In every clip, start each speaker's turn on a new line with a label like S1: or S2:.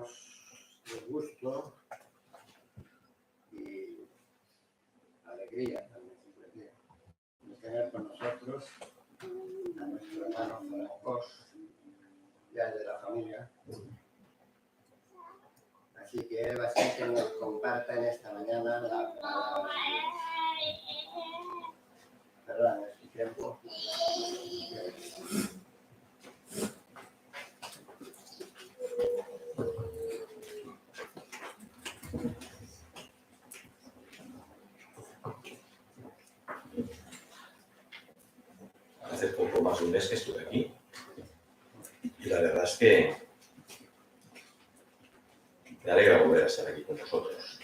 S1: tenemos el gusto y alegría también de tener con nosotros a nuestro hermano Francisco, ya de la familia. Así que él va a ser que nos comparta en esta mañana la palabra de Dios. Perdón, es tiempo.
S2: Hace poco más de un mes que estuve aquí y la verdad es que me alegra volver a estar aquí con vosotros.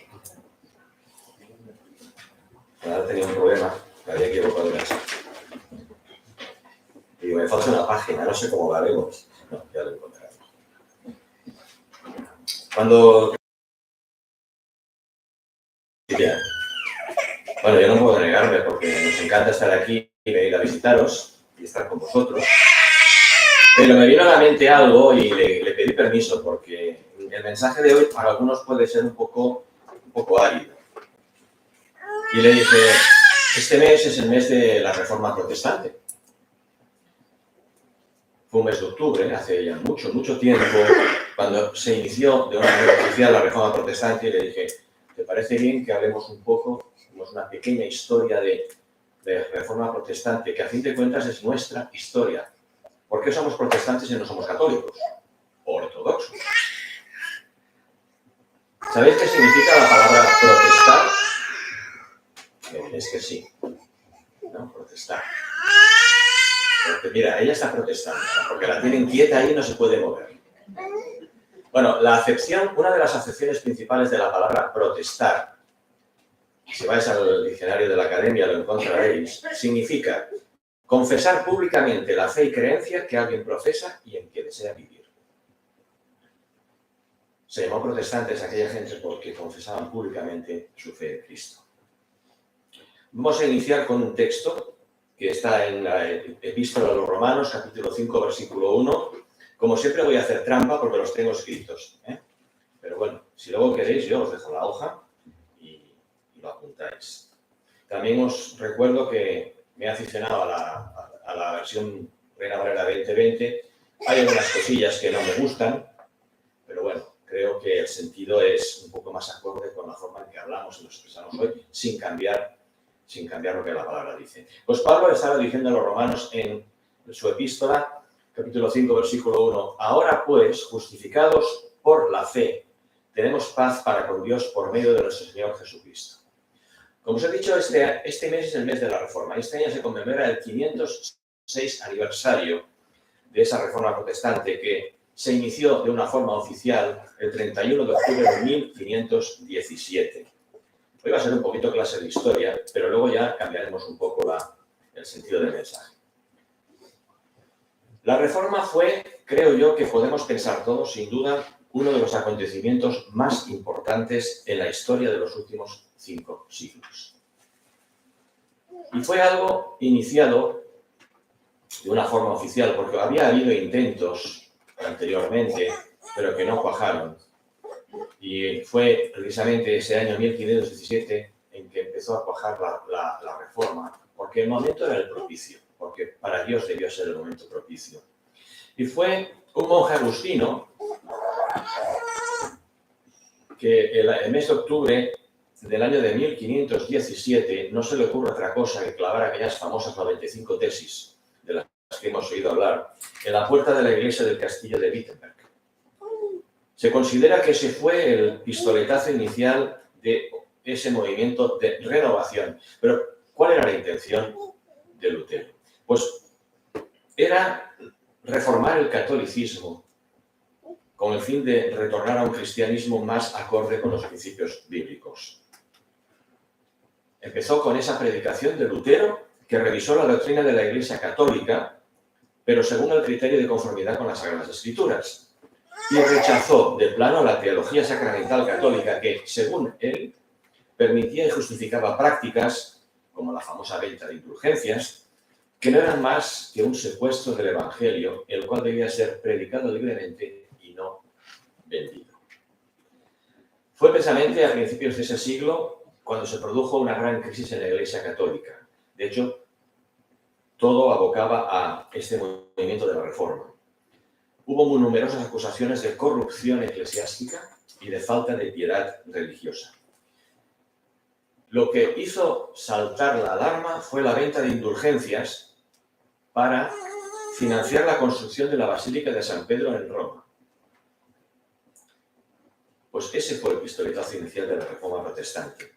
S2: Ahora tenía un problema, me había equivocado de casa. Digo, me falta una página, no sé cómo la haremos. No, ya lo encontraré. Cuando... Bueno, yo no puedo negarme porque nos encanta estar aquí y venir a visitaros y estar con vosotros. Pero me vino a la mente algo y le pedí permiso porque el mensaje de hoy para algunos puede ser un poco árido. Y le dije, este mes es el mes de la Reforma Protestante. Fue un mes de octubre, hace ya mucho tiempo, cuando se inició de una manera oficial la Reforma Protestante y le dije, ¿te parece bien que hablemos un poco, hacemos una pequeña historia de Reforma Protestante, que a fin de cuentas es nuestra historia? ¿Por qué somos protestantes y no somos católicos? O ortodoxos. ¿Sabéis qué significa la palabra protestar? Es que sí. ¿No? Protestar. Porque mira, ella está protestando, porque la tienen quieta ahí y no se puede mover. Bueno, una de las acepciones principales de la palabra protestar, si vais al diccionario de la Academia lo encontraréis, significa confesar públicamente la fe y creencia que alguien profesa y en que desea vivir. Se llamó protestantes a aquella gente porque confesaban públicamente su fe en Cristo. Vamos a iniciar con un texto que está en la Epístola a los Romanos, capítulo 5, versículo 1. Como siempre voy a hacer trampa porque los tengo escritos, ¿eh? Pero bueno, si luego queréis, yo os dejo la hoja y lo apuntáis. También os recuerdo que me he aficionado a la versión Reina Valera 2020. Hay algunas cosillas que no me gustan, pero bueno, creo que el sentido es un poco más acorde con la forma en que hablamos y nos expresamos hoy, sin cambiar lo que la palabra dice. Pues Pablo estaba diciendo a los romanos en su epístola, capítulo 5, versículo 1, ahora pues, justificados por la fe, tenemos paz para con Dios por medio de nuestro Señor Jesucristo. Como os he dicho, este mes es el mes de la Reforma. Este año se conmemora el 506 aniversario de esa Reforma Protestante que se inició de una forma oficial el 31 de octubre de 1517. Hoy va a ser un poquito clase de historia, pero luego ya cambiaremos un poco el sentido del mensaje. La Reforma fue, creo yo, que podemos pensar todos, sin duda, uno de los acontecimientos más importantes en la historia de los últimos 5 siglos. Y fue algo iniciado de una forma oficial, porque había habido intentos anteriormente, pero que no cuajaron. Y fue precisamente ese año 1517 en que empezó a cuajar la Reforma, porque el momento era el propicio, porque para Dios debió ser el momento propicio. Y fue un monje agustino que el mes de octubre del año de 1517 no se le ocurre otra cosa que clavar aquellas famosas 95 tesis de las que hemos oído hablar en la puerta de la iglesia del castillo de Wittenberg. Se considera que ese fue el pistoletazo inicial de ese movimiento de renovación. Pero, ¿cuál era la intención de Lutero? Pues era reformar el catolicismo con el fin de retornar a un cristianismo más acorde con los principios bíblicos. Empezó con esa predicación de Lutero, que revisó la doctrina de la Iglesia Católica, pero según el criterio de conformidad con las Sagradas Escrituras, y rechazó de plano la teología sacramental católica que, según él, permitía y justificaba prácticas, como la famosa venta de indulgencias, que no eran más que un secuestro del Evangelio, el cual debía ser predicado libremente y no vendido. Fue precisamente a principios de ese siglo cuando se produjo una gran crisis en la Iglesia Católica. De hecho, todo abocaba a este movimiento de la Reforma. Hubo muy numerosas acusaciones de corrupción eclesiástica y de falta de piedad religiosa. Lo que hizo saltar la alarma fue la venta de indulgencias para financiar la construcción de la Basílica de San Pedro en Roma. Pues ese fue el pistoletazo inicial de la Reforma protestante,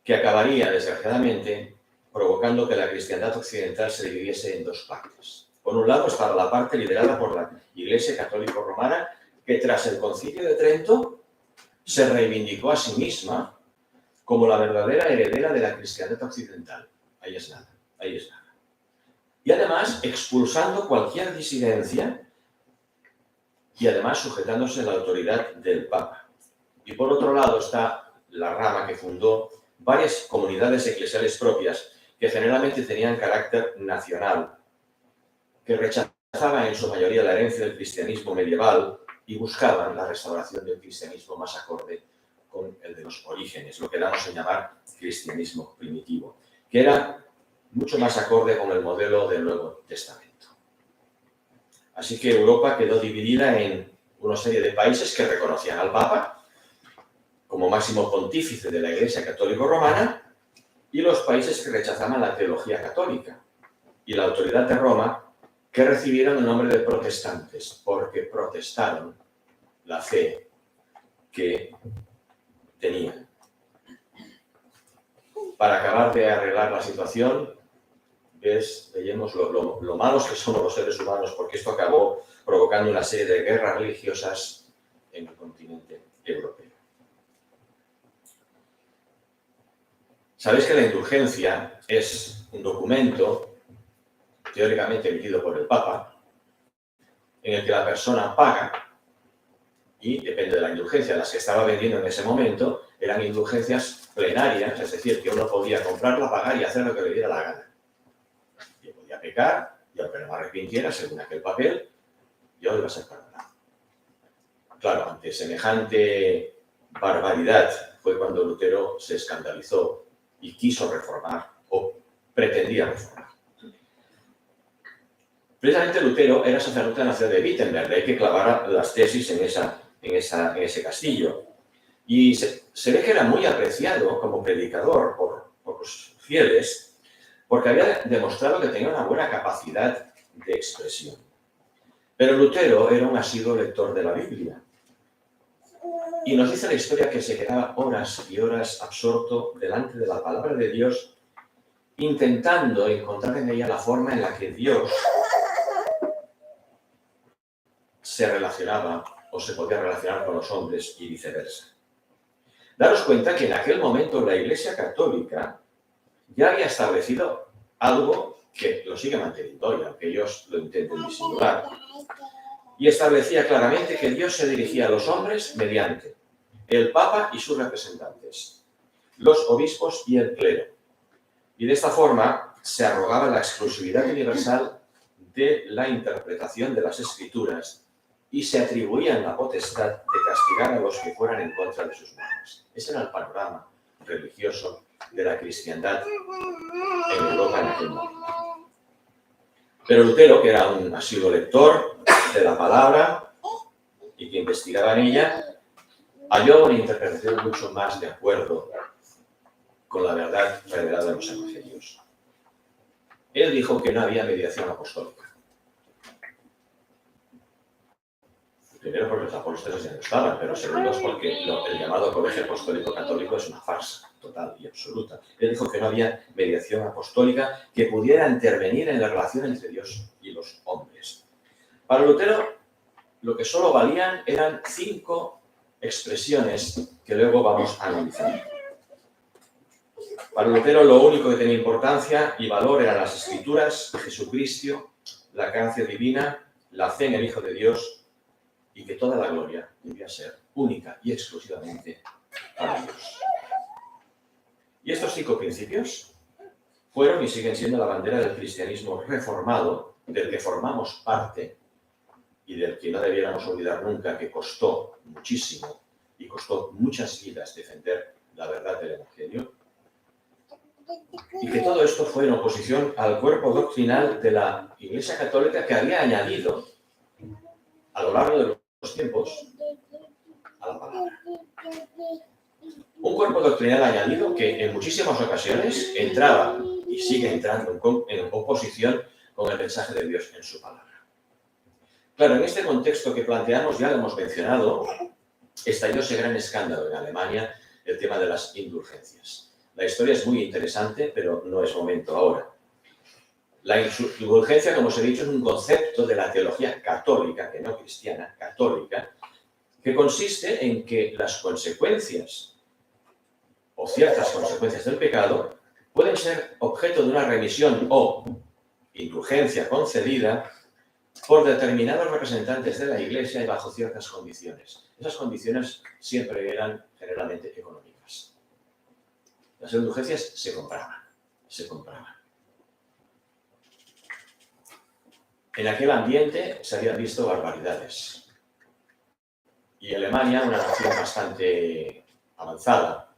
S2: que acabaría, desgraciadamente, provocando que la cristiandad occidental se dividiese en dos partes. Por un lado estaba la parte liderada por la Iglesia Católica Romana, que tras el Concilio de Trento se reivindicó a sí misma como la verdadera heredera de la cristiandad occidental. Ahí es nada, ahí es nada. Y además expulsando cualquier disidencia y además sujetándose a la autoridad del Papa. Y por otro lado está la rama que fundó varias comunidades eclesiales propias que generalmente tenían carácter nacional, que rechazaban en su mayoría la herencia del cristianismo medieval y buscaban la restauración del cristianismo más acorde con el de los orígenes, lo que damos en llamar cristianismo primitivo, que era mucho más acorde con el modelo del Nuevo Testamento. Así que Europa quedó dividida en una serie de países que reconocían al Papa como máximo pontífice de la Iglesia Católico-Romana y los países que rechazaban la teología católica y la autoridad de Roma, que recibieron el nombre de protestantes porque protestaron la fe que tenían. Para acabar de arreglar la situación, veíamos lo malos que somos los seres humanos, porque esto acabó provocando una serie de guerras religiosas en el continente europeo. Sabéis que la indulgencia es un documento teóricamente emitido por el Papa, en el que la persona paga y depende de la indulgencia. Las que estaba vendiendo en ese momento eran indulgencias plenarias, es decir, que uno podía comprarla, pagar y hacer lo que le diera la gana. Y podía pecar, y aunque no me arrepintiera, según aquel papel, yo iba a ser perdonado. Claro, ante semejante barbaridad fue cuando Lutero se escandalizó y quiso reformar, o pretendía reformar. Precisamente Lutero era sacerdote de la ciudad de Wittenberg, de ahí que clavara las tesis en ese castillo. Y se ve que era muy apreciado como predicador por los fieles, porque había demostrado que tenía una buena capacidad de expresión. Pero Lutero era un asiduo lector de la Biblia. Y nos dice la historia que se quedaba horas y horas absorto delante de la palabra de Dios, intentando encontrar en ella la forma en la que Dios se relacionaba o se podía relacionar con los hombres y viceversa. Daros cuenta que en aquel momento la Iglesia Católica ya había establecido algo que lo sigue manteniendo hoy, aunque ellos lo intenten disimular. Y establecía claramente que Dios se dirigía a los hombres mediante el Papa y sus representantes, los obispos y el clero. Y de esta forma se arrogaba la exclusividad universal de la interpretación de las Escrituras y se atribuían la potestad de castigar a los que fueran en contra de sus normas. Ese era el panorama religioso de la cristiandad en Europa en aquel momento. Pero Lutero, que era un asiduo lector de la palabra y que investigaba en ella, halló una interpretación mucho más de acuerdo con la verdad revelada en los evangelios. Él dijo que no había mediación apostólica. Primero porque los apóstoles ya no estaban, pero segundo porque el llamado Colegio Apostólico Católico es una farsa total y absoluta. Él dijo que no había mediación apostólica que pudiera intervenir en la relación entre Dios y los hombres. Para Lutero, lo que solo valían eran 5 expresiones que luego vamos a analizar. Para Lutero, lo único que tenía importancia y valor eran las Escrituras, Jesucristo, la gracia divina, la fe en el Hijo de Dios, y que toda la gloria debía ser única y exclusivamente para Dios. Y estos 5 principios fueron y siguen siendo la bandera del cristianismo reformado, del que formamos parte y del que no debiéramos olvidar nunca que costó muchísimo y costó muchas vidas defender la verdad del Evangelio, y que todo esto fue en oposición al cuerpo doctrinal de la Iglesia Católica, que había añadido a lo largo de los tiempos a la palabra. Un cuerpo doctrinal añadido que en muchísimas ocasiones entraba y sigue entrando en oposición con el mensaje de Dios en su palabra. Claro, en este contexto que planteamos, ya lo hemos mencionado, estalló ese gran escándalo en Alemania, el tema de las indulgencias. La historia es muy interesante, pero no es momento ahora. La indulgencia, como os he dicho, es un concepto de la teología católica, que no cristiana, católica, que consiste en que las consecuencias o ciertas consecuencias del pecado pueden ser objeto de una remisión o indulgencia concedida por determinados representantes de la Iglesia y bajo ciertas condiciones. Esas condiciones siempre eran generalmente económicas. Las indulgencias se compraban. En aquel ambiente se habían visto barbaridades. Y Alemania, una nación bastante avanzada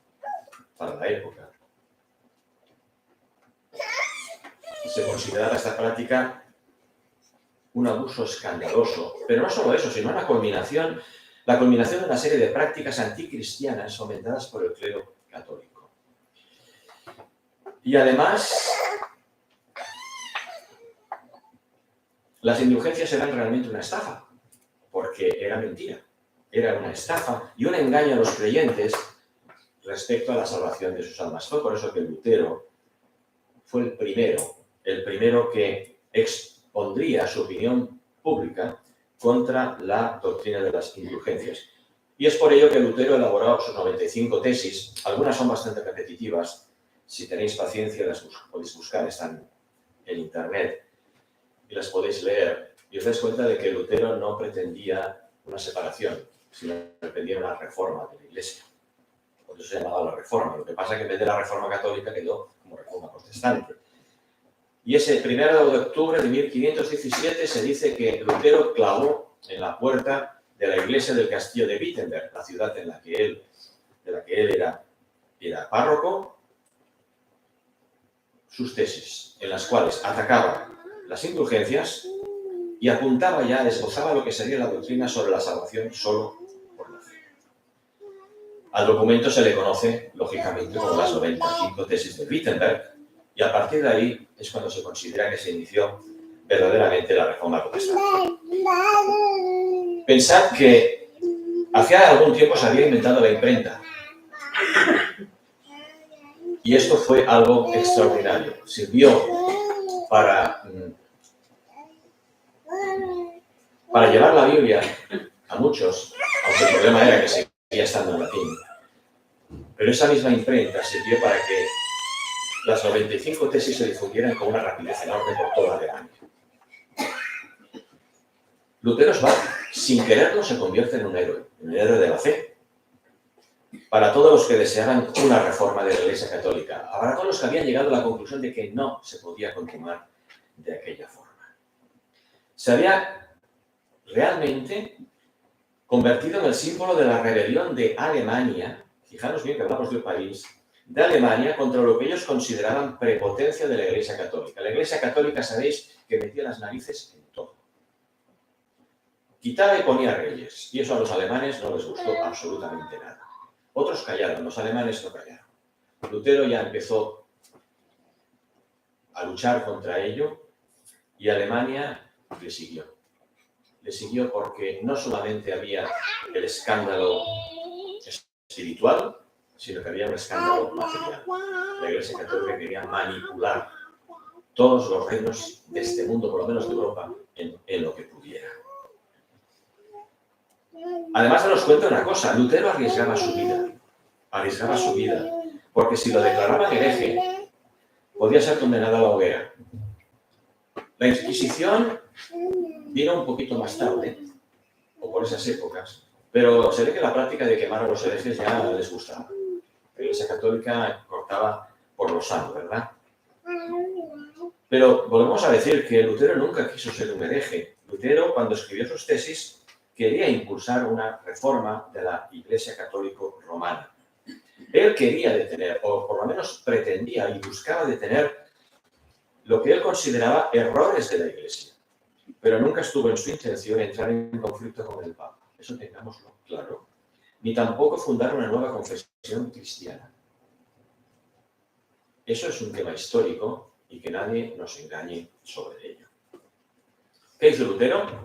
S2: para la época, se consideraba esta práctica un abuso escandaloso. Pero no solo eso, sino la culminación de una serie de prácticas anticristianas fomentadas por el clero católico. Y además, las indulgencias eran realmente una estafa, porque era mentira. Era una estafa y un engaño a los creyentes respecto a la salvación de sus almas. Fue por eso que Lutero fue el primero que expondría su opinión pública contra la doctrina de las indulgencias. Y es por ello que Lutero elaboró sus 95 tesis. Algunas son bastante repetitivas. Si tenéis paciencia, las podéis buscar, están en internet y las podéis leer. Y os dais cuenta de que Lutero no pretendía una separación, sino pretendía una reforma de la Iglesia. Por eso se llamaba la Reforma. Lo que pasa es que en vez de la Reforma católica quedó como Reforma protestante. Y ese 1 de octubre de 1517 se dice que Lutero clavó en la puerta de la iglesia del castillo de Wittenberg, la ciudad de la que él era párroco, sus tesis, en las cuales atacaba las indulgencias y apuntaba ya, esbozaba lo que sería la doctrina sobre la salvación solo por la fe. Al documento se le conoce, lógicamente, como las 95 tesis de Wittenberg, y a partir de ahí es cuando se considera que se inició verdaderamente la Reforma protestante. Pensad que hacía algún tiempo se había inventado la imprenta. Y esto fue algo extraordinario. Sirvió para llevar la Biblia a muchos, aunque el problema era que seguía estando en latín. Pero esa misma imprenta sirvió para que las 95 tesis se difundieran con una rapidez enorme por toda Alemania. Lutero, sin quererlo, se convierte en un héroe de la fe. Para todos los que deseaban una reforma de la Iglesia Católica, para todos los que habían llegado a la conclusión de que no se podía continuar de aquella forma. Se había realmente convertido en el símbolo de la rebelión de Alemania. Fijaros bien que hablamos de un país de Alemania contra lo que ellos consideraban prepotencia de la Iglesia Católica. La Iglesia Católica, sabéis, que metía las narices en todo. Quitaba y ponía reyes, y eso a los alemanes no les gustó absolutamente nada. Otros callaron, los alemanes no callaron. Lutero ya empezó a luchar contra ello y Alemania le siguió. Le siguió porque no solamente había el escándalo espiritual, sino que había un escándalo material. La Iglesia Católica quería manipular todos los reinos de este mundo, por lo menos de Europa, en lo que pudiera. Además, daros cuenta una cosa, Lutero arriesgaba su vida, porque si lo declaraban hereje, podía ser condenado a la hoguera. La Inquisición vino un poquito más tarde, o por esas épocas, pero se ve que la práctica de quemar a los herejes ya les gustaba. La Iglesia Católica cortaba por lo sano, ¿verdad? Pero volvemos a decir que Lutero nunca quiso ser un hereje. Lutero, cuando escribió sus tesis, quería impulsar una reforma de la Iglesia Católica Romana. Él quería detener, o por lo menos pretendía y buscaba detener lo que él consideraba errores de la Iglesia, pero nunca estuvo en su intención entrar en conflicto con el Papa. Eso tengámoslo claro. Ni tampoco fundar una nueva confesión cristiana. Eso es un tema histórico y que nadie nos engañe sobre ello. ¿Qué hizo Lutero?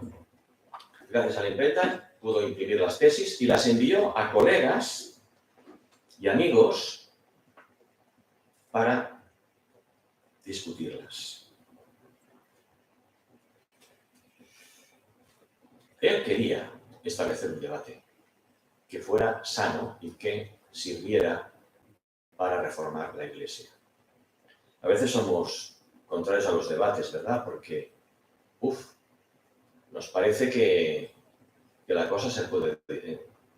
S2: Gracias a la imprenta pudo imprimir las tesis y las envió a colegas y amigos para discutirlas. Él quería establecer un debate que fuera sano y que sirviera para reformar la Iglesia. A veces somos contrarios a los debates, ¿verdad? Porque, nos parece que la cosa se puede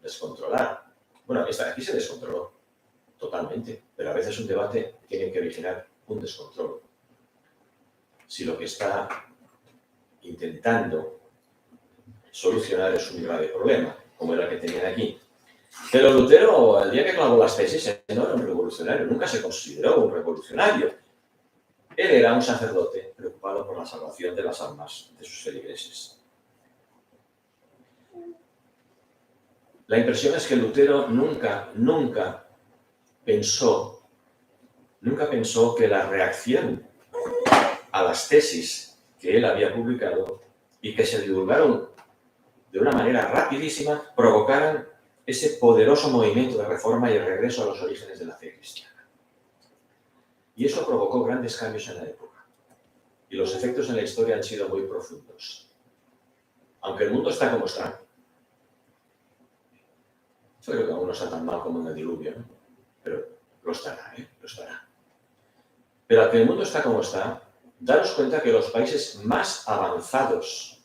S2: descontrolar. Bueno, aquí se descontroló totalmente, pero a veces un debate tiene que originar un descontrol. Si lo que está intentando solucionar es un grave problema, como era el que tenían aquí. Pero Lutero, el día que clavó las tesis, no era un revolucionario, nunca se consideró un revolucionario. Él era un sacerdote preocupado por la salvación de las almas de sus feligreses. La impresión es que Lutero nunca pensó que la reacción a las tesis que él había publicado y que se divulgaron de una manera rapidísima provocaran ese poderoso movimiento de reforma y el regreso a los orígenes de la fe cristiana. Y eso provocó grandes cambios en la época. Y los efectos en la historia han sido muy profundos. Aunque el mundo está como está, yo creo que aún no está tan mal como en el diluvio, ¿no? Pero lo estará, lo estará. Pero aunque el mundo está como está, daros cuenta que los países más avanzados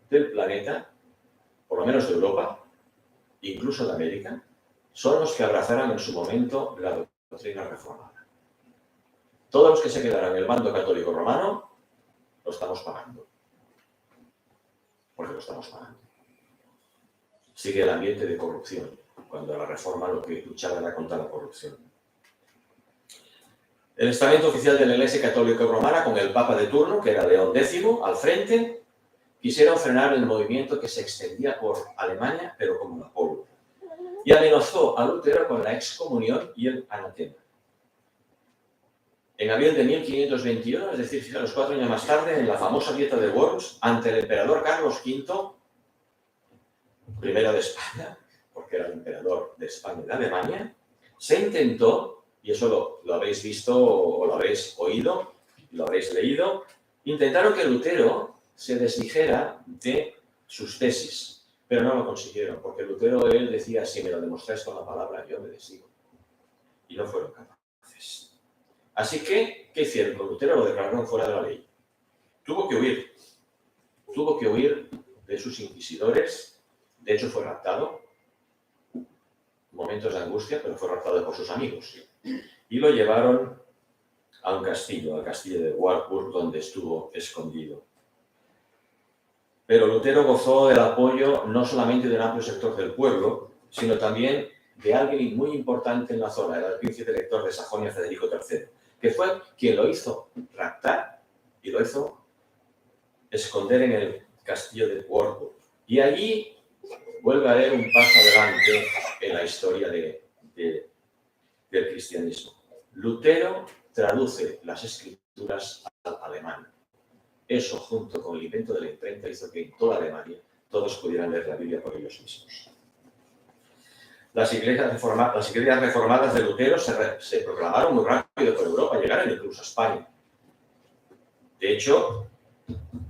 S2: del planeta, por lo menos de Europa, incluso de América, son los que abrazaron en su momento la doctrina reformada. Todos los que se quedaron en el bando católico romano, lo estamos pagando. Porque lo estamos pagando. Sigue el ambiente de corrupción, cuando la reforma lo que luchaba era contra la corrupción. El estamento oficial de la Iglesia Católica Romana, con el Papa de turno, que era León X, al frente, quisieron frenar el movimiento que se extendía por Alemania, pero como la pólvora. Y amenazó a Lutero con la excomunión y el anatema. En abril de 1521, es decir, fijaros, 4 años más tarde, en la famosa dieta de Worms, ante el emperador Carlos V, primero de España, porque era el emperador de España y de Alemania, se intentó, y eso lo habréis visto o lo habréis oído, lo habréis leído, intentaron que Lutero se desdijera de sus tesis, pero no lo consiguieron, porque Lutero, él decía, si me lo demostráis con la palabra, yo me desdigo. Y no fueron capaces. Así que, ¿qué hicieron? Con Lutero lo declararon fuera de la ley. Tuvo que huir de sus inquisidores, de hecho fue raptado, momentos de angustia, pero fue raptado por sus amigos. Y lo llevaron a un castillo, al castillo de Wartburg, donde estuvo escondido. Pero Lutero gozó del apoyo no solamente de un amplio sector del pueblo, sino también de alguien muy importante en la zona, era el príncipe elector de Sajonia, Federico III, que fue quien lo hizo raptar y lo hizo esconder en el castillo de Wartburg. Y allí vuelve a haber un paso adelante en la historia del cristianismo. Lutero traduce las escrituras al alemán. Eso, junto con el invento de la imprenta, hizo que en toda Alemania todos pudieran leer la Biblia por ellos mismos. Las iglesias reformadas de Lutero se proclamaron muy rápido por Europa, llegaron incluso a España. De hecho,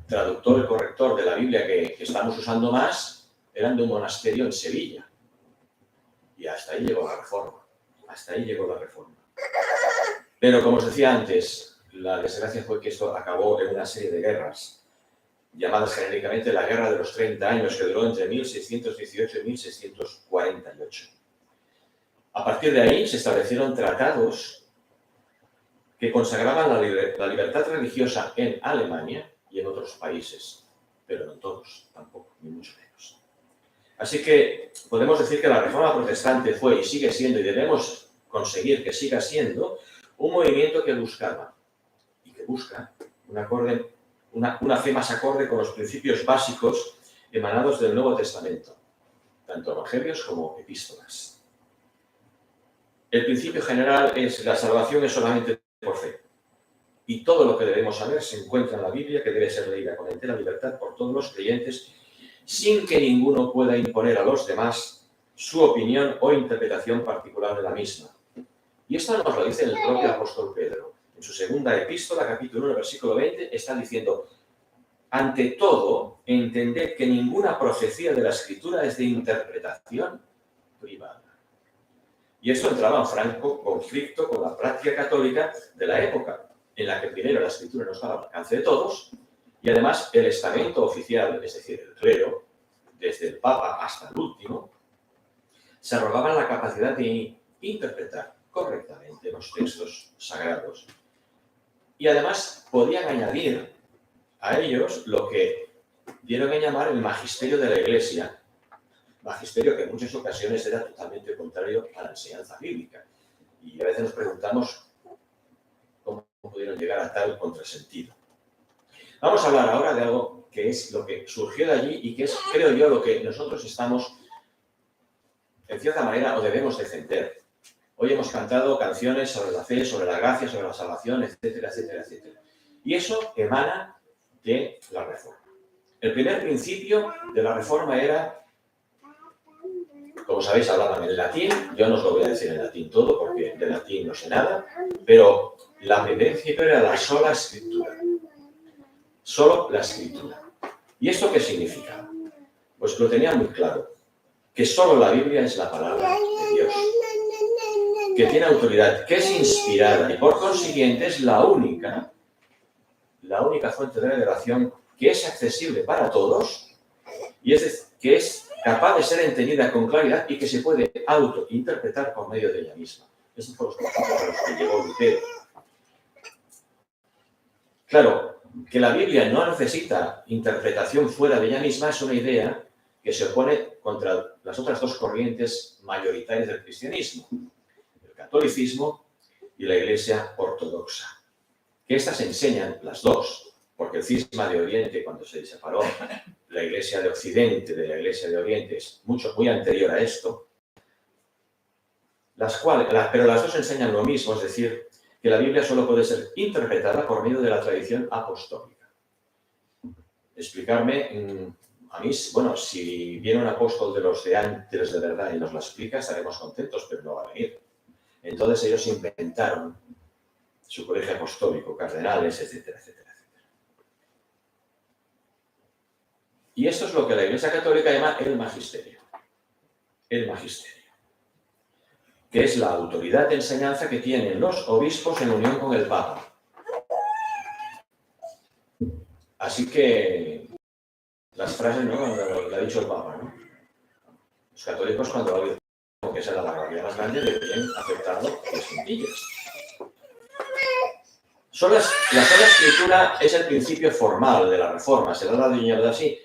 S2: traductor y corrector de la Biblia que estamos usando más eran de un monasterio en Sevilla. Y hasta ahí llegó la reforma. Hasta ahí llegó la reforma. Pero, como os decía antes, la desgracia fue que esto acabó en una serie de guerras, llamadas genéricamente la Guerra de los 30 años, que duró entre 1618 y 1648. A partir de ahí se establecieron tratados que consagraban la libertad religiosa en Alemania y en otros países, pero no todos, tampoco, ni mucho menos. Así que podemos decir que la Reforma Protestante fue y sigue siendo, y debemos conseguir que siga siendo, un movimiento que buscaba y que busca una fe más acorde con los principios básicos emanados del Nuevo Testamento, tanto evangelios como epístolas. El principio general es: la salvación es solamente por fe. Y todo lo que debemos saber se encuentra en la Biblia, que debe ser leída con entera libertad por todos los creyentes, sin que ninguno pueda imponer a los demás su opinión o interpretación particular de la misma. Y esto nos lo dice el propio apóstol Pedro. En su segunda epístola, capítulo 1, versículo 20, está diciendo: ante todo, entended que ninguna profecía de la Escritura es de interpretación privada. Y esto entraba en franco conflicto con la práctica católica de la época, en la que primero la Escritura no estaba al alcance de todos, y además el estamento oficial, es decir, el clero, desde el Papa hasta el último, se arrogaban la capacidad de interpretar correctamente los textos sagrados. Y además podían añadir a ellos lo que dieron a llamar el magisterio de la Iglesia, magisterio que en muchas ocasiones era totalmente contrario a la enseñanza bíblica. Y a veces nos preguntamos cómo pudieron llegar a tal contrasentido. Vamos a hablar ahora de algo que es lo que surgió de allí y que es, creo yo, lo que nosotros estamos, en cierta manera, o debemos defender. Hoy hemos cantado canciones sobre la fe, sobre la gracia, sobre la salvación, etcétera, etcétera, etcétera. Y eso emana de la Reforma. El primer principio de la Reforma era, como sabéis, hablaban en latín. Yo no os lo voy a decir en latín todo, porque de latín no sé nada, pero la primer principio era la sola escritura. Solo la Escritura. ¿Y esto qué significa? Pues lo tenía muy claro, que solo la Biblia es la palabra de Dios, que tiene autoridad, que es inspirada y por consiguiente es la única fuente de revelación que es accesible para todos y que es capaz de ser entendida con claridad y que se puede autointerpretar por medio de ella misma. Esos fueron los conceptos a los que llegó Lutero. Claro, que la Biblia no necesita interpretación fuera de ella misma es una idea que se opone contra las otras dos corrientes mayoritarias del cristianismo, el catolicismo y la Iglesia ortodoxa. Que estas enseñan, las dos, porque el cisma de Oriente, cuando se separó la Iglesia de Occidente de la Iglesia de Oriente, es muy anterior a esto, pero las dos enseñan lo mismo, es decir, que la Biblia solo puede ser interpretada por medio de la tradición apostólica. Explicarme, a mí, bueno, si viene un apóstol de los de antes de verdad y nos la explica, estaremos contentos, pero no va a venir. Entonces ellos inventaron su colegio apostólico, cardenales, etcétera, etcétera, etcétera. Y esto es lo que la Iglesia Católica llama el magisterio. El magisterio, que es la autoridad de enseñanza que tienen los obispos en unión con el Papa. Así que las frases, ¿no?, cuando lo ha dicho el Papa, ¿no? Los católicos, cuando alguien como que será la barbaridad más grande, deberían aceptarlo las puntillas. La sola escritura es el principio formal de la Reforma, se lo ha dado así,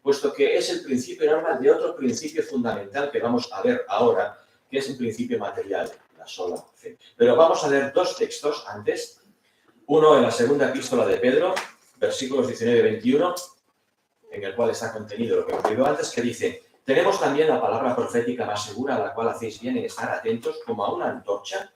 S2: puesto que es el principio normal de otro principio fundamental que vamos a ver ahora, que es el principio material, la sola fe. Pero vamos a leer dos textos antes, uno en la segunda epístola de Pedro, versículos 19 y 21, en el cual está contenido lo que hemos leído antes, que dice: tenemos también la palabra profética más segura, a la cual hacéis bien en estar atentos como a una antorcha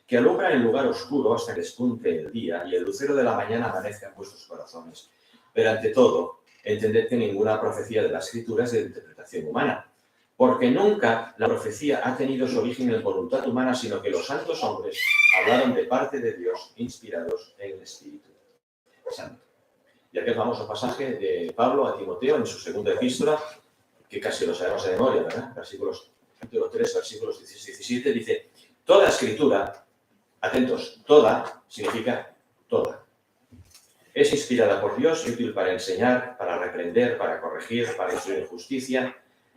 S2: que alumbra en el lugar oscuro hasta que despunte el día y el lucero de la mañana amanezca en vuestros corazones. Pero ante todo, entended que ninguna profecía de la Escritura es de interpretación humana, porque nunca la profecía ha tenido su origen en voluntad humana, sino que los santos hombres hablaron de parte de Dios, inspirados en el Espíritu Santo. Y aquel famoso pasaje de Pablo a Timoteo en su segunda epístola, que casi lo sabemos de memoria, ¿verdad? Capítulo 3, versículos 16 y 17, dice: toda escritura, atentos, toda significa toda, es inspirada por Dios y útil para enseñar, para reprender, para corregir, para instruir en justicia,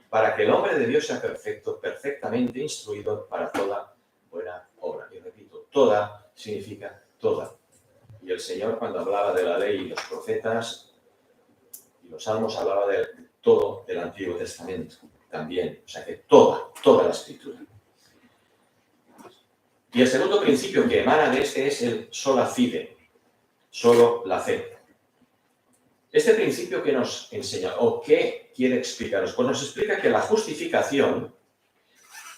S2: para que el hombre de Dios sea perfecto, perfectamente instruido para toda buena obra. Y repito, toda significa toda. Y el Señor, cuando hablaba de la ley y los profetas y los salmos, hablaba de todo el Antiguo Testamento. también. O sea que toda la Escritura. Y el segundo principio que emana de este es el sola fide, solo la fe. Este principio que nos enseña, o qué quiere explicarnos, pues nos explica que la justificación,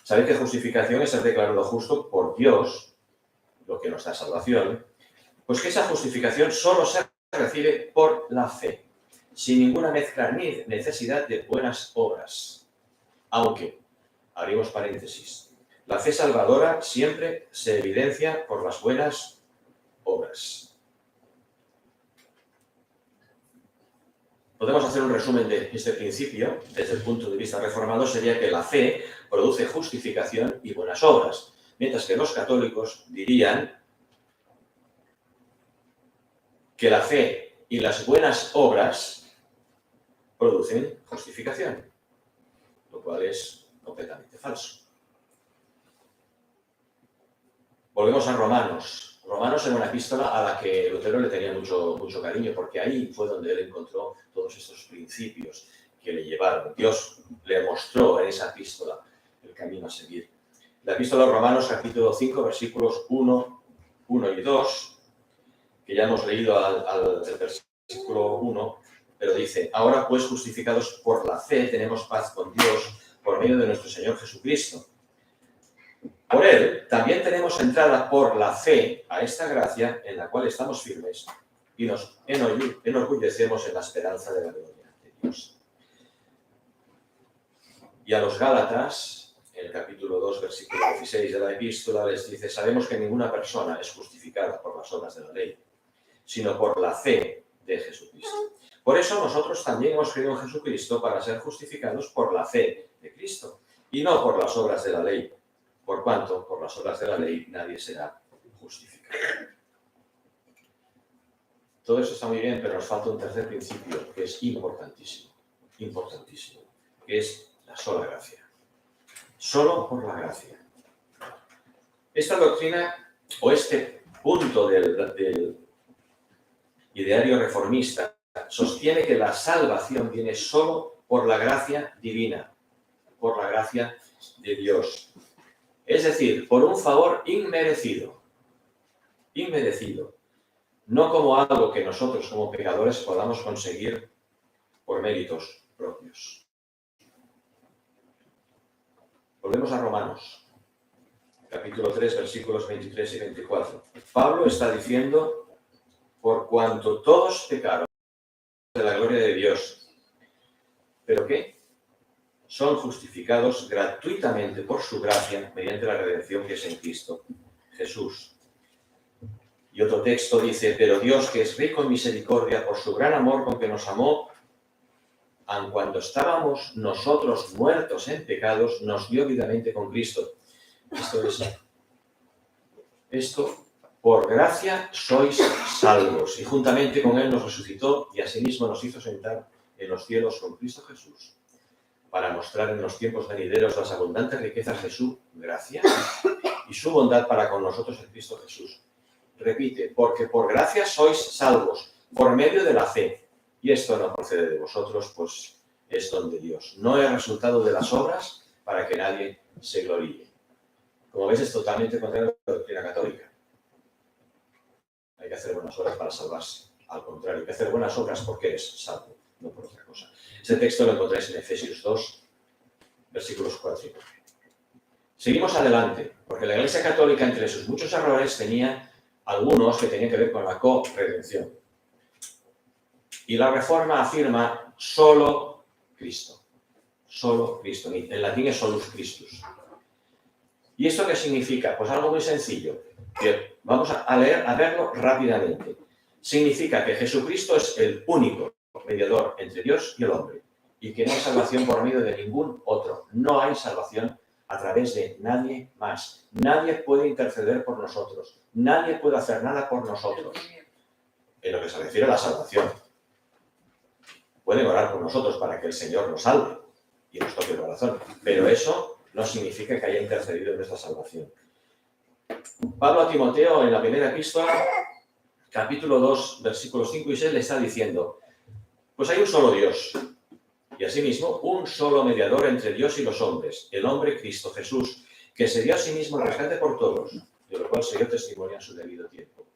S2: sabéis que justificación es ser declarado justo por Dios, lo que nos da salvación, pues que esa justificación solo se recibe por la fe, sin ninguna mezcla ni necesidad de buenas obras. Aunque, abrimos paréntesis, la fe salvadora siempre se evidencia por las buenas obras. Podemos hacer un resumen de este principio, desde el punto de vista reformado, sería que la fe produce justificación y buenas obras, mientras que los católicos dirían que la fe y las buenas obras producen justificación, lo cual es completamente falso. Volvemos a Romanos. Romanos era una epístola a la que Lutero le tenía mucho cariño, porque ahí fue donde él encontró todos estos principios que le llevaron. Dios le mostró en esa epístola el camino a seguir. La epístola de Romanos, capítulo 5, versículos 1 y 2, que ya hemos leído al versículo 1, pero dice: ahora pues, justificados por la fe, tenemos paz con Dios por medio de nuestro Señor Jesucristo. Por Él también tenemos entrada por la fe a esta gracia en la cual estamos firmes y nos enorgullecemos en la esperanza de la gloria de Dios. Y a los Gálatas, en el capítulo 2, versículo 16 de la epístola, les dice: sabemos que ninguna persona es justificada por las obras de la ley, sino por la fe de Jesucristo. Por eso nosotros también hemos creído en Jesucristo para ser justificados por la fe de Cristo y no por las obras de la ley. Por cuanto, por las obras de la ley, nadie será justificado. Todo eso está muy bien, pero nos falta un tercer principio que es importantísimo, que es la sola gracia. Solo por la gracia. Esta doctrina, o este punto del ideario reformista, sostiene que la salvación viene solo por la gracia divina, por la gracia de Dios. Es decir, por un favor inmerecido, no como algo que nosotros como pecadores podamos conseguir por méritos propios. Volvemos a Romanos, capítulo 3, versículos 23 y 24. Pablo está diciendo: por cuanto todos pecaron de la gloria de Dios, ¿pero qué? Son justificados gratuitamente por su gracia mediante la redención que es en Cristo Jesús. Y otro texto dice: pero Dios, que es rico en misericordia, por su gran amor con que nos amó, aun cuando estábamos nosotros muertos en pecados, nos dio vivamente con Cristo. Esto, por gracia sois salvos, y juntamente con Él nos resucitó y asimismo nos hizo sentar en los cielos con Cristo Jesús, para mostrar en los tiempos venideros las abundantes riquezas de su gracia y su bondad para con nosotros en Cristo Jesús. Repite: porque por gracia sois salvos, por medio de la fe. Y esto no procede de vosotros, pues es don de Dios. No es resultado de las obras para que nadie se gloríe. Como ves, es totalmente contrario a la doctrina católica. Hay que hacer buenas obras para salvarse. Al contrario, hay que hacer buenas obras porque eres salvo, no por otra cosa. Este texto lo encontráis en Efesios 2, versículos 4 y 5. Seguimos adelante, porque la Iglesia Católica, entre sus muchos errores, tenía algunos que tenían que ver con la corredención. Y la Reforma afirma solo Cristo. Solo Cristo. En latín es solus Christus. ¿Y esto qué significa? Pues algo muy sencillo, que vamos a verlo rápidamente. Significa que Jesucristo es el único mediador entre Dios y el hombre, y que no hay salvación por medio de ningún otro. No hay salvación a través de nadie más. Nadie puede interceder por nosotros. Nadie puede hacer nada por nosotros. En lo que se refiere a la salvación. Pueden orar por nosotros para que el Señor nos salve y nos toque el corazón, pero eso no significa que haya intercedido en nuestra salvación. Pablo a Timoteo, en la primera epístola, capítulo 2, versículos 5 y 6, le está diciendo: pues hay un solo Dios Y asimismo, un solo mediador entre Dios y los hombres, el hombre Cristo Jesús, que se dio a sí mismo el rescate por todos, de lo cual se dio testimonio en su debido tiempo.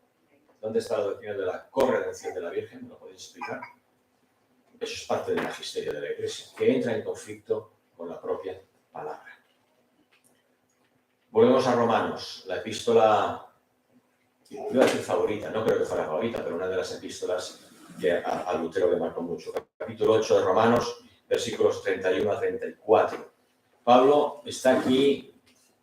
S2: ¿Dónde está la doctrina de la corredención de la Virgen? ¿Me lo podéis explicar? Eso es parte del magisterio de la Iglesia, que entra en conflicto con la propia palabra. Volvemos a Romanos, la epístola, iba a decir favorita, no creo que fuera favorita, pero una de las epístolas que a Lutero le marcó mucho. Capítulo 8 de Romanos, versículos 31 a 34. Pablo está aquí.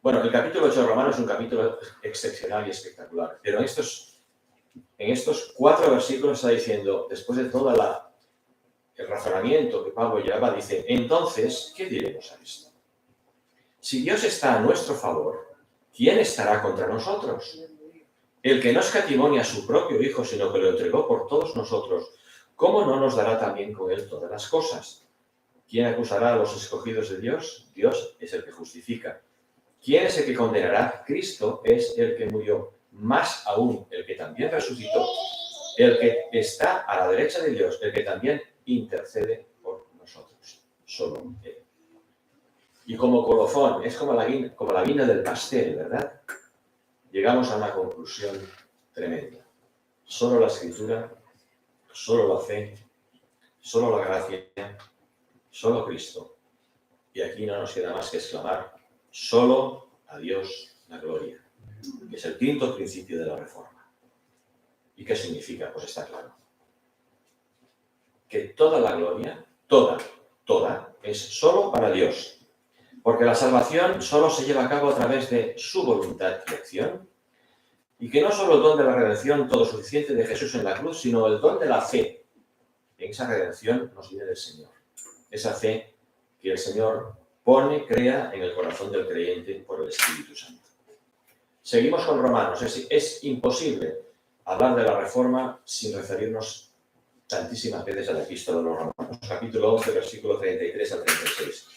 S2: Bueno, el capítulo 8 de Romanos es un capítulo excepcional y espectacular, pero en estos 4 versículos está diciendo, después de todo el razonamiento que Pablo llevaba, dice, entonces, ¿qué diremos a esto? Si Dios está a nuestro favor, ¿quién estará contra nosotros? El que no escatimó a su propio Hijo, sino que lo entregó por todos nosotros, ¿cómo no nos dará también con él todas las cosas? ¿Quién acusará a los escogidos de Dios? Dios es el que justifica. ¿Quién es el que condenará? Cristo es el que murió, más aún el que también resucitó, el que está a la derecha de Dios, el que también intercede por nosotros. Solo Él. Y como colofón, es como la guinda del pastel, ¿verdad? Llegamos a una conclusión tremenda. Solo la Escritura, solo la fe, solo la gracia, solo Cristo. Y aquí no nos queda más que exclamar, solo a Dios la gloria, que es el quinto principio de la Reforma. ¿Y qué significa? Pues está claro. Que toda la gloria, toda, es solo para Dios. Porque la salvación solo se lleva a cabo a través de su voluntad y acción, y que no solo el don de la redención todo suficiente de Jesús en la cruz, sino el don de la fe. En esa redención nos viene del Señor. Esa fe que el Señor crea en el corazón del creyente por el Espíritu Santo. Seguimos con Romanos. Es imposible hablar de la Reforma sin referirnos tantísimas veces a la epístola de los Romanos. Capítulo 11, versículo 33 al 36.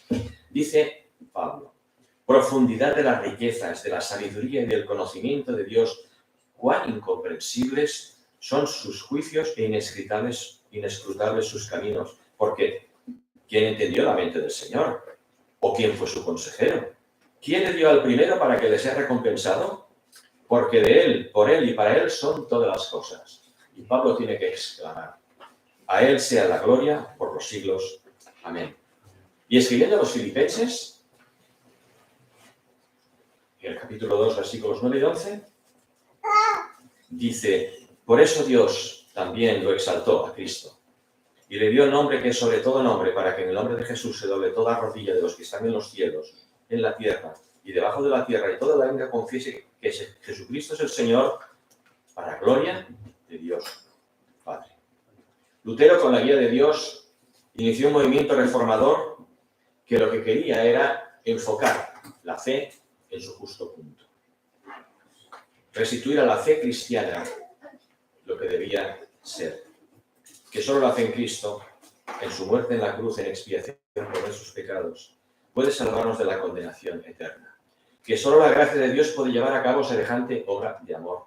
S2: Dice Pablo, profundidad de las riquezas, de la sabiduría y del conocimiento de Dios, cuán incomprensibles son sus juicios e inescrutables sus caminos. Porque, ¿quién entendió la mente del Señor? ¿O quién fue su consejero? ¿Quién le dio al primero para que le sea recompensado? Porque de Él, por Él y para Él son todas las cosas. Y Pablo tiene que exclamar, a Él sea la gloria por los siglos. Amén. Y escribiendo a los filipenses, en el capítulo 2, versículos 9 y 11, dice, por eso Dios también lo exaltó a Cristo y le dio el nombre que es sobre todo nombre, para que en el nombre de Jesús se doble toda rodilla de los que están en los cielos, en la tierra y debajo de la tierra, y toda la lengua confiese que Jesucristo es el Señor, para gloria de Dios Padre. Lutero, con la guía de Dios, inició un movimiento reformador que lo que quería era enfocar la fe en su justo punto. Restituir a la fe cristiana lo que debía ser. Que solo la fe en Cristo, en su muerte en la cruz en expiación por nuestros pecados, puede salvarnos de la condenación eterna. Que solo la gracia de Dios puede llevar a cabo semejante obra de amor.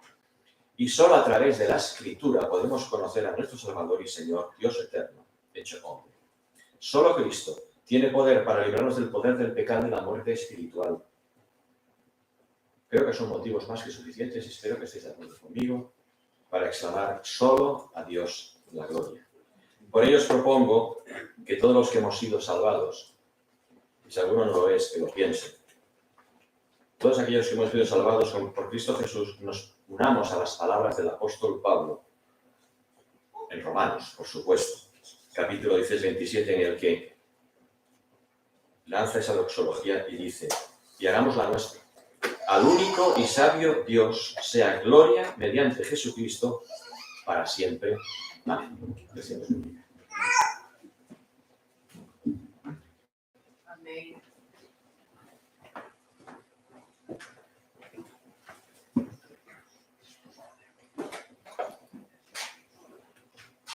S2: Y solo a través de la Escritura podemos conocer a nuestro Salvador y Señor, Dios eterno, hecho hombre. Solo Cristo tiene poder para librarnos del poder del pecado y la muerte espiritual. Creo que son motivos más que suficientes, y espero que estéis de acuerdo conmigo, para exclamar solo a Dios la gloria. Por ello os propongo que todos los que hemos sido salvados, y si alguno no lo es, que lo piensen, todos aquellos que hemos sido salvados por Cristo Jesús, nos unamos a las palabras del apóstol Pablo, en Romanos, por supuesto, capítulo 27, en el que lanza esa doxología y dice, y hagamos la nuestra. Al único y sabio Dios sea gloria mediante Jesucristo para siempre. Amén.
S3: Amén.